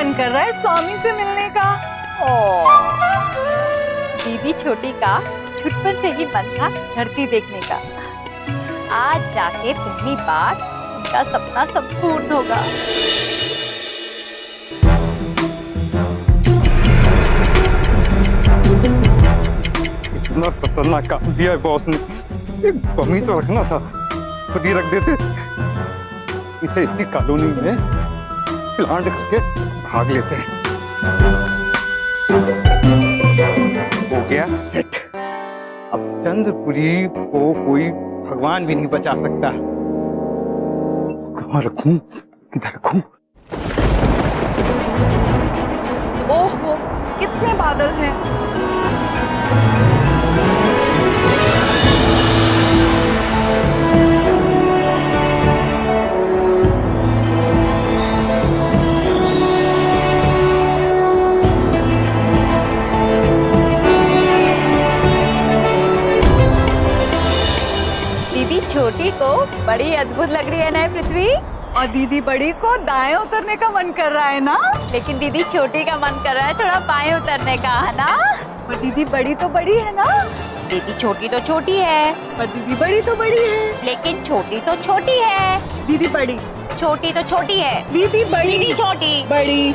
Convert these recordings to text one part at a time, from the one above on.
मन कर रहा है स्वामी से मिलने का। दीदी छोटी का छुटपन से ही मन था धरती देखने का। आज जाके पहली बार उनका सपना संपूर्ण होगा। इतना खतरनाक काम दिया है बॉस ने, एक बम ही तो रखना था, खुद ही रख देते। इसे इसी कॉलोनी में प्लांट करके भाग लेते हैं। हो गया सेट। अब चंद्रपुरी को कोई भगवान भी नहीं बचा सकता। कहाँ रखूं, किधर रखूं? ओहो, कितने बादल हैं। दीदी छोटी को बड़ी अद्भुत लग रही है ना पृथ्वी। और दीदी बड़ी को दाएं उतरने का मन कर रहा है ना। लेकिन दीदी छोटी का मन कर रहा है थोड़ा बाएं उतरने का, है ना। और दीदी बड़ी तो बड़ी है ना। दीदी छोटी तो छोटी है, पर दीदी बड़ी तो बड़ी है। लेकिन छोटी तो छोटी है। दीदी बड़ी, छोटी तो छोटी है। दीदी बड़ी, दीदी छोटी, बड़ी।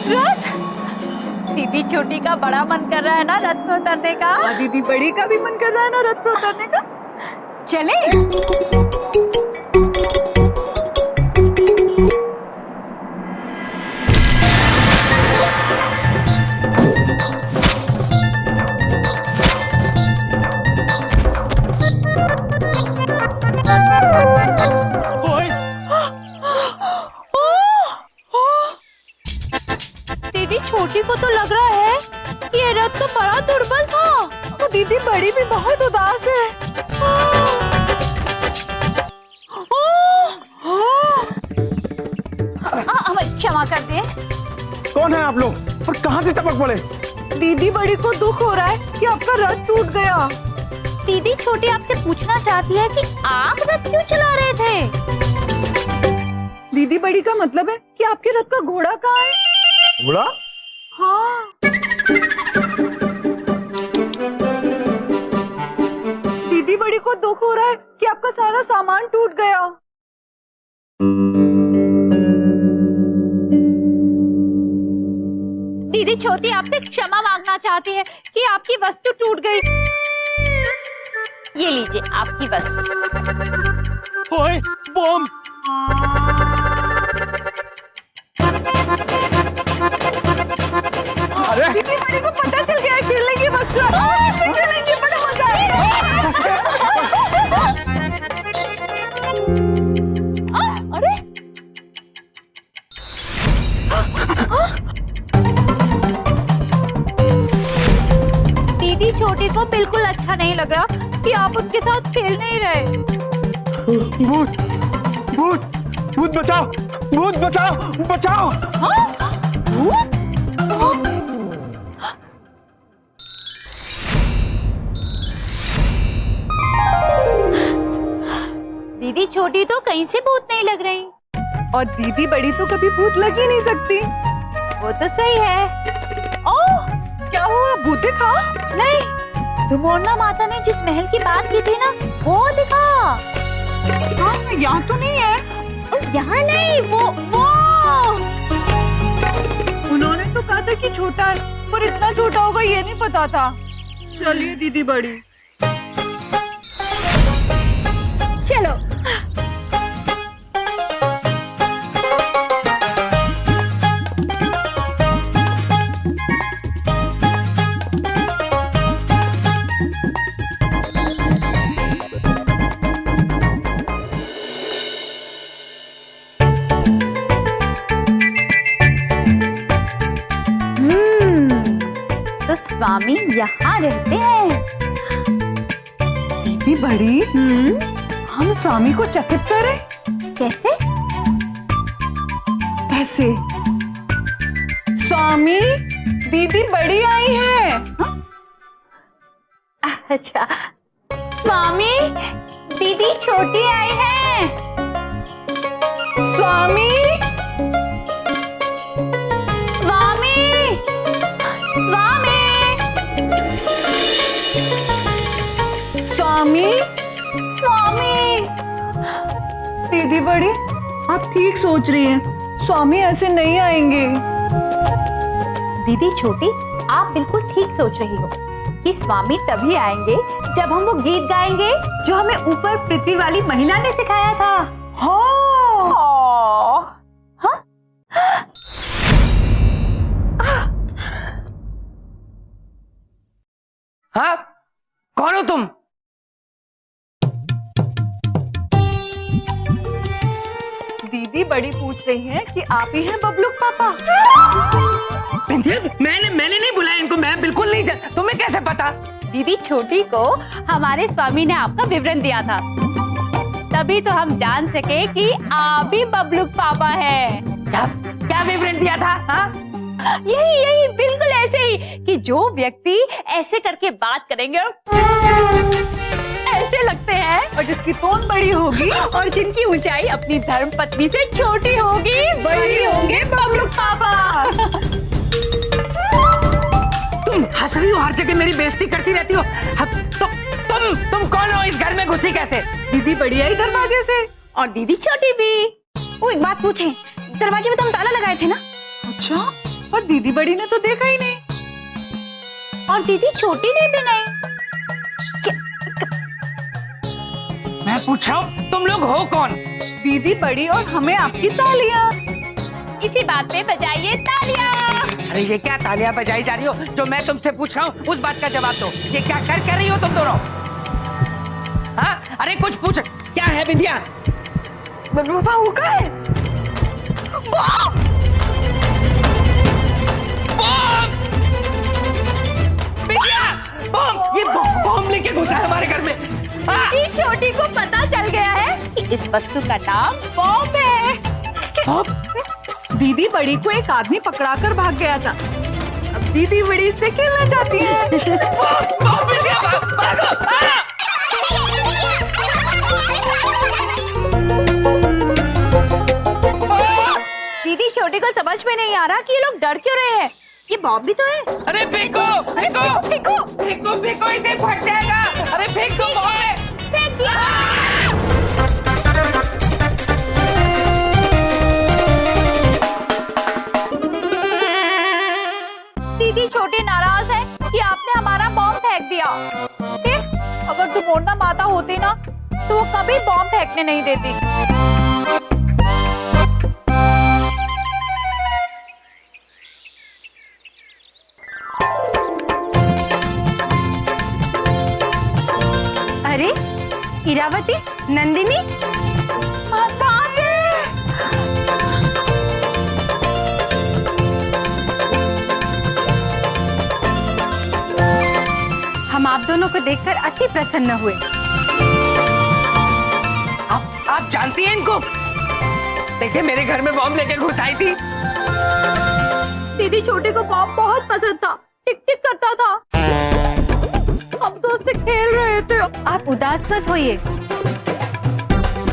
रथ। दीदी छोटी का बड़ा मन कर रहा है ना रथ में उतरने का। और दीदी बड़ी का भी मन कर रहा है ना रथ पे उतरने का। चले। दीदी छोटी को तो लग रहा है कि ये रथ तो बड़ा दुर्बल था। वो दीदी बड़ी भी बहुत उदास है। हमें क्षमा कर दिए। कौन है आप लोग और कहां से टपक पड़े? दीदी बड़ी को दुख हो रहा है कि आपका रथ टूट गया। दीदी छोटी आपसे पूछना चाहती है कि आप रथ क्यों चला रहे थे। दीदी बड़ी का मतलब है कि आपके रथ का घोड़ा कहाँ है? घोड़ा? हाँ। दीदी बड़ी को दुख हो रहा है कि आपका सारा सामान टूट गया। दीदी छोटी आपसे क्षमा मांगना चाहती है कि आपकी वस्तु टूट गई। ये लीजिए आपकी वस्तु। ओए, बम! अरे दीदी बड़ी को पता चल गया खेलने की वस्तु है। इसमें खेलेंगे, बड़ा मजा आएगा। अरे दीदी छोटी को बिल्कुल अच्छा नहीं लग रहा कि आप उनके साथ खेल नहीं रहे। भूत! भूत! भूत बचाओ! भूत बचाओ! बचाओ! दीदी छोटी तो कहीं से भूत नहीं लग रही। और दीदी बड़ी तो कभी भूत लग ही नहीं सकती। वो तो सही है। ओह, क्या हुआ, भूत दिखा? नहीं, धुमोरना माता ने जिस महल की बात की थी ना, वो दिखा। हाँ, यहाँ तो नहीं है। और यहाँ नहीं, वो उन्होंने तो कहा था कि छोटा है, पर इतना छोटा होगा ये नहीं पता था। चलिए दीदी बड़ी। चलो। तो स्वामी यहाँ रहते हैं। दीदी बड़ी, हम स्वामी को चकित करें। कैसे? ऐसे। स्वामी, दीदी बड़ी आई है। अच्छा, स्वामी दीदी छोटी आई है। स्वामी, स्वामी, स्वामी, स्वामी, स्वामी। दीदी बड़ी, आप ठीक सोच रही हैं। स्वामी ऐसे नहीं आएंगे। दीदी छोटी, आप बिल्कुल ठीक सोच रही हो कि स्वामी तभी आएंगे जब हम वो गीत गाएंगे जो हमें ऊपर पृथ्वी वाली महिला ने सिखाया था। हाँ, हाँ? हाँ, कौन हो तुम? दीदी बड़ी पूछ रही हैं कि आप ही हैं बबलू पापा। बिंदिया, मैंने नहीं बुलाया इनको, मैं बिल्कुल नहीं जानता। तुम्हें कैसे पता? दीदी छोटी को हमारे स्वामी ने आपका विवरण दिया था, तभी तो हम जान सके कि आप ही बबलू पापा हैं। क्या क्या विवरण दिया था? हाँ? यही बिल्कुल ऐसे ही कि जो व्यक्ति ऐसे करके बात करेंगे ऐसे लगते हैं, और जिसकी तोन बड़ी होगी और जिनकी ऊंचाई अपनी धर्म पत्नी से छोटी होगी वही होंगे बबलू पापा। तुम हंस रही हो, हर जगह मेरी बेइज्जती करती रहती हो। तुम कौन हो? इस घर में घुसी कैसे? दीदी बड़ी आई दरवाजे से। और दीदी छोटी भी। वो एक बात पूछे, दरवाजे में तो हम ताला लगाए थे ना? अच्छा, पर दीदी बड़ी ने तो देखा ही नहीं। और दीदी छोटी ने भी नहीं। मैं पूछ रहा हूँ, तुम लोग हो कौन? दीदी बड़ी और हमें आपकी सालियाँ। इसी बात पे बजाइए तालियां। अरे ये क्या तालियां बजाई जा रही हो? जो मैं तुमसे पूछ रहा हूँ उस बात का जवाब दो। ये क्या कर रही हो तुम दोनों? हाँ, अरे कुछ पूछ। क्या है बिंदिया? बबलू पापा वो क्या है? बम! बिंदिया! बम! ये बम लेके घुसा है हमारे घर में। हाँ? दीदी छोटी को पता चल गया है कि इस वस्तु का नाम बम है। दीदी बड़ी को एक आदमी पकड़ा कर भाग गया था। अब दीदी बड़ी से खेलना चाहती है। बम मिल गया, भागो! हाँ! दीदी छोटी को समझ में नहीं आ रहा कि ये लोग डर क्यों रहे हैं। ये बॉब भी तो है। अरे फेंको इसे, फट जाएगा। अरे फेंक दो बॉम में। फेंक दिया। दीदी छोटी नाराज है कि आपने हमारा बॉम्ब फेंक दिया। देख, अगर तुम मोरना माता होती ना तो वो कभी बॉम्ब फेंकने नहीं देती। अरे इरावती, नंदिनी, हम आप दोनों को देखकर अति प्रसन्न हुए। आप जानती हैं इनको? देखिए, मेरे घर में बॉम्ब लेके घुस आई थी। दीदी छोटी को बॉम्ब बहुत पसंद था, टिक टिक करता था। हम तो उससे खेल रहे थे। आप उदास मत होइए,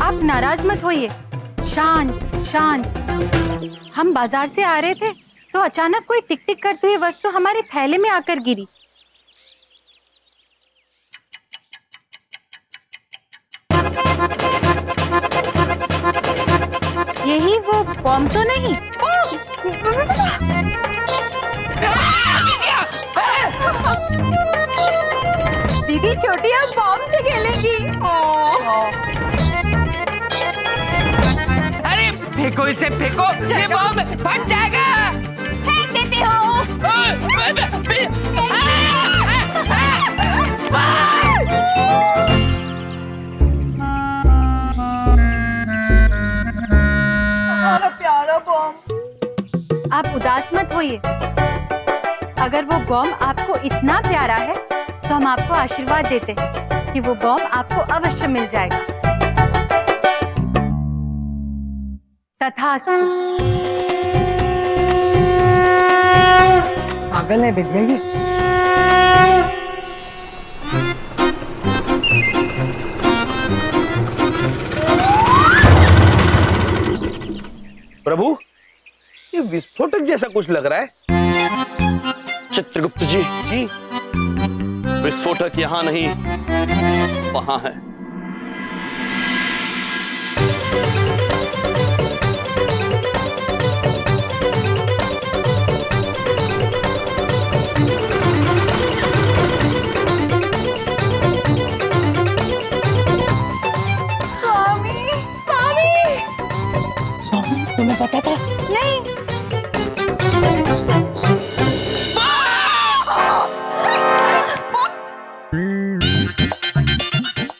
आप नाराज मत होइए। शांत शांत। हम बाजार से आ रहे थे तो अचानक कोई टिक टिक करती हुई वस्तु हमारे थैले में आकर गिरी। यही वो बॉम्ब तो नहीं? दीदी छोटी अब बॉम्ब से खेलेंगी। अरे फेंको इसे, फेंको, ये बॉम्ब फट जाएगा। फेंक देती हूँ। हमारा प्यारा बॉम्ब। आप उदास मत होइए। अगर वो बॉम्ब आपको इतना प्यारा है तो हम आपको आशीर्वाद देते हैं कि वो बॉम्ब आपको अवश्य मिल जाएगा। तथास्तु। पागल है बिंदिया ये। विस्फोटक जैसा कुछ लग रहा है। चित्रगुप्त जी, जी विस्फोटक यहाँ नहीं, वहां है। तुम्हें पता था?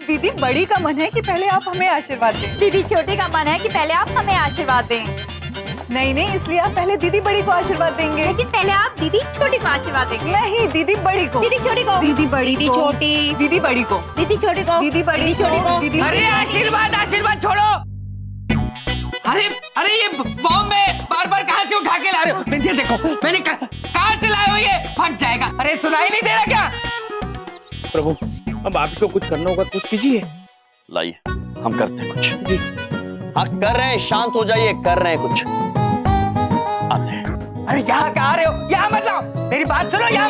दीदी बड़ी का मन है कि पहले आप हमें आशीर्वाद दें। दीदी छोटी का मन है कि पहले आप हमें आशीर्वाद दें, नहीं नहीं, इसलिए आप पहले दीदी बड़ी को आशीर्वाद देंगे। लेकिन पहले आप दीदी छोटी को आशीर्वाद देंगे। नहीं, दीदी बड़ी को। दीदी छोटी को। दीदी बड़ी दीदी को। छोटी। दीदी बड़ी को। दीदी छोटी को। दीदी बड़ी छोटी को। दीदी अरे आशीर्वाद आशीर्वाद छोड़ो। अरे अरे ये बॉम्ब में बार बार कहाँ से उठा के ला रहे हो? बिंदिया देखो, मैंने कहाँ से लाए हो? ये फट जाएगा। अरे सुनाई नहीं दे रहा क्या? प्रभु, अब आपको कुछ करना होगा, कुछ कीजिए। लाइए, हम करते हैं कुछ। जी हाँ, कर रहे हैं, शांत हो जाइए, कर रहे हैं कुछ। आते हैं। अरे यहाँ कहाँ रहे हो? यहाँ मत लाओ, मेरी बात सुनो। यहाँ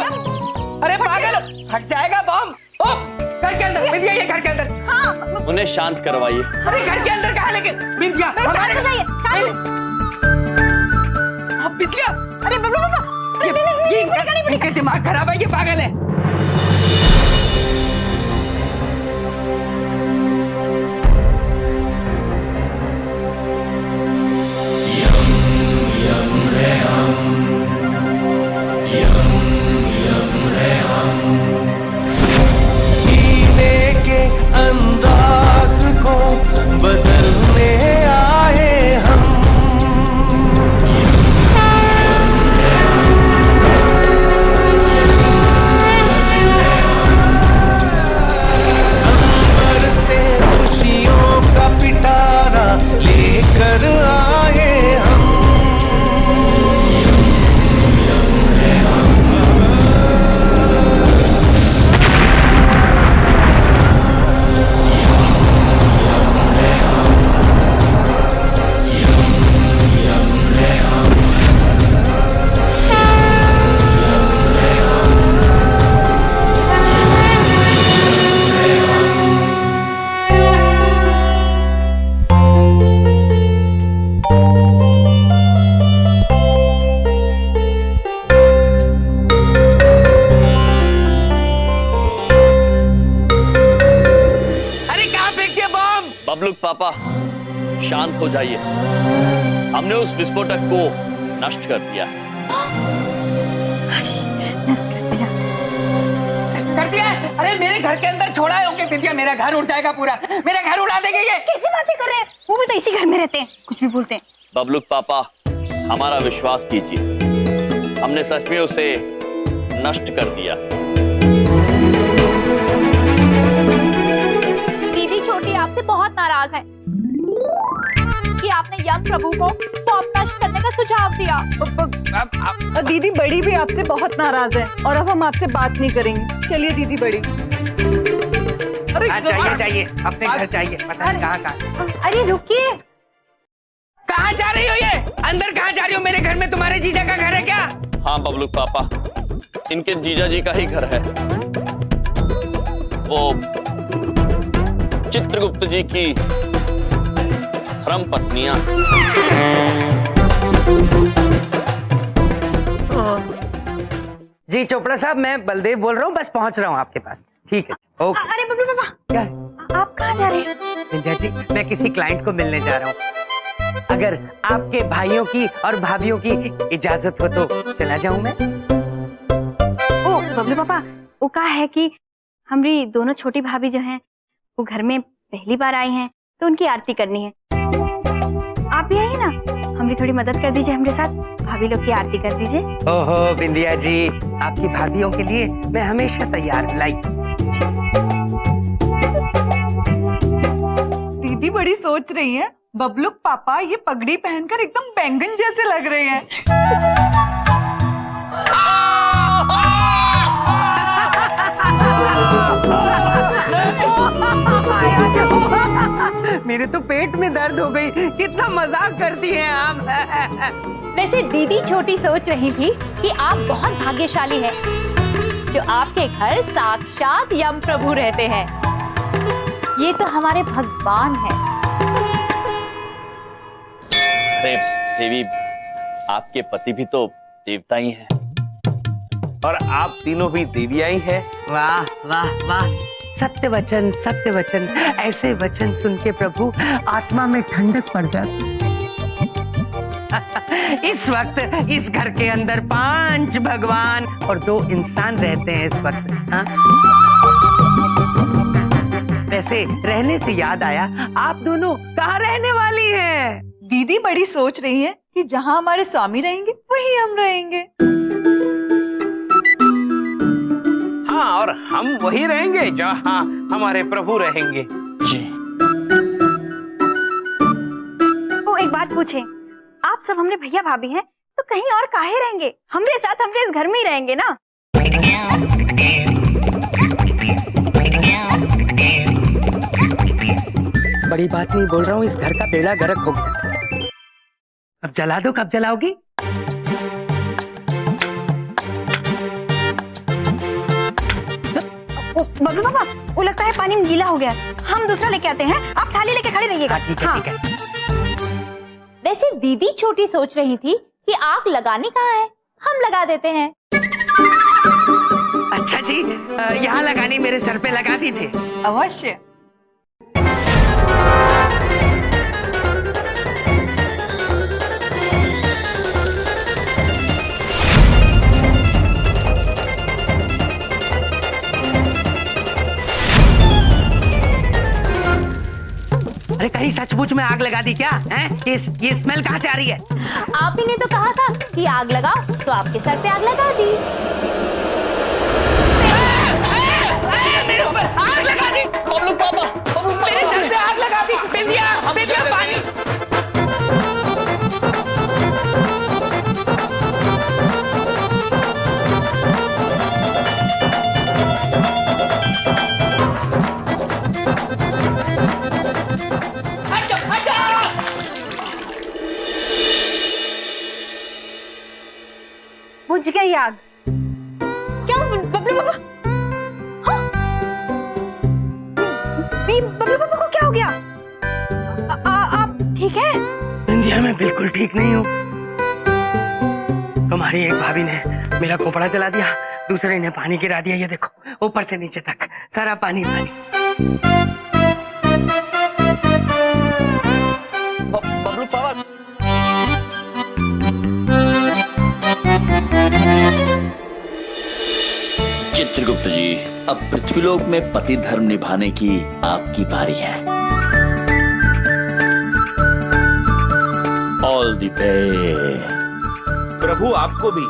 अरे पागल, फट जाएगा बॉम्ब। ओ, घर के अंदर बिंदिया, ये घर के अंदर। हाँ, उन्हें शांत करवाइए। अरे घर के अंदर कहाँ लेके बिंदिया? शांत हो जाइए, शांत। आप बिंदिया, अरे बबलू पापा, ये इनका दिमाग खराब है, ये पागल है। जीने के अंदाज को बदलने आए हम। अंबर से खुशियों का पिटारा लेकर आए हम। बबलू पापा, शांत हो जाइए। हमने उस विस्फोटक को नष्ट कर दिया। कर दिया? अरे मेरे घर के अंदर छोड़ा है होंगे बिंदिया, मेरा घर उड़ जाएगा पूरा, मेरा घर उड़ा देंगे ये। कैसी बातें कर रहे हैं? वो भी तो इसी घर में रहते हैं, कुछ भी बोलते हैं। बबलू पापा, हमारा विश्वास कीजिए, हमने सच में उसे नष्ट कर दिया। दीदी छोटी आपसे बहुत नाराज है कि आपने यम प्रभु को बॉम्ब नष्ट करने का सुझाव दिया। और दीदी बड़ी भी आपसे बहुत नाराज है, और अब हम आपसे बात नहीं करेंगे। चलिए दीदी बड़ी। अरे जाइए, अपने घर जाइए। पता नहीं कहाँ। अरे रुकिए, कहाँ जा रही हो? ये अंदर कहाँ जा रही हो? मेरे घर में तुम्हारे जीजा का घर है क्या? हाँ बबलू पापा, इनके जीजा जी का ही घर है। वो चित्रगुप्त जी की धर्म पत्नियां। जी चोपड़ा साहब, मैं बलदेव बोल रहा हूँ, बस पहुँच रहा हूँ आपके पास। ठीक है, ओके। अरे बबलू पापा, क्या? आप कहाँ जा रहे हैं? विंध्या जी, मैं किसी क्लाइंट को मिलने जा रहा हूँ। अगर आपके भाइयों की और भाभियों की इजाजत हो तो चला जाऊं मैं। ओ बबलू पापा, वो कहा है कि हमारी दोनों छोटी भाभी जो हैं वो घर में पहली बार आई हैं, तो उनकी आरती करनी है। आप भी आइए ना, हमारी थोड़ी मदद कर दीजिए, हमारे साथ भाभी लोग की आरती कर दीजिए। ओहो विंध्या जी, आपकी भाभियों के लिए मैं हमेशा तैयार। लाई। दीदी बड़ी सोच रही है, बबलू पापा ये पगड़ी पहनकर एकदम बैंगन जैसे लग रहे हैं। मेरे तो पेट में दर्द हो गई। कितना मजाक करती हैं आप। वैसे दीदी छोटी सोच रही थी कि आप बहुत भाग्यशाली हैं, जो आपके घर साक्षात यम प्रभु रहते हैं। ये तो हमारे भगवान हैं। अरे देवी, आपके पति भी तो देवता ही हैं। और आप तीनों भी देवियां ही हैं। वाह वाह वाह, सत्य वचन सत्य वचन। ऐसे वचन सुन के प्रभु आत्मा में ठंडक पड़ जाती। इस वक्त इस घर के अंदर 5 भगवान और 2 इंसान रहते हैं इस वक्त। हाँ? वैसे रहने से याद आया, आप दोनों कहाँ रहने वाली हैं? दीदी बड़ी सोच रही है कि जहाँ हमारे स्वामी रहेंगे वहीं हम रहेंगे। हाँ, और हम वही रहेंगे जहाँ हमारे प्रभु रहेंगे। जी। वो एक बात पूछे, आप सब हमरे भैया भाभी हैं तो कहीं और काहे रहेंगे? हमरे साथ हमरे इस घर में ही रहेंगे ना। बड़ी बात नहीं बोल रहा हूँ, इस घर का बेड़ा गर्क हो गया। अब जला दो। कब जलाओगी? बबलू पापा, वो लगता है पानी गीला हो गया, हम दूसरा लेके आते हैं। आप थाली लेके खड़े रहिएगा। ठीक है, ठीक है। वैसे दीदी छोटी सोच रही थी कि आग लगाने कहाँ है, हम लगा देते हैं। अच्छा जी, यहाँ लगानी, मेरे सर पे लगा दीजिए। अवश्य। अरे कहीं सचमुच में आग लगा दी क्या? हैं? ये स्मेल कहाँ से आ रही है? आप ही ने तो कहा था कि आग लगाओ, तो आपके सर पे आग लगा दी। मेरे ऊपर आग लगा दी। बबलू पापा, मेरे सर पे आग लगा दी। बिंदिया, बिंदिया, पानी। बुझ गई आग। क्या बबलू पापा? हाँ? बबलू पापा को क्या हो गया? आप ठीक है? बिंदिया, मैं बिल्कुल ठीक नहीं हूँ। तुम्हारी एक भाभी ने मेरा खोपड़ा जला दिया, दूसरे ने पानी गिरा दिया। ये देखो, ऊपर से नीचे तक सारा पानी पानी। बबलू पापा। चित्रगुप्त जी, अब पृथ्वीलोक में पति धर्म निभाने की आपकी बारी है। All the best. प्रभु आपको भी।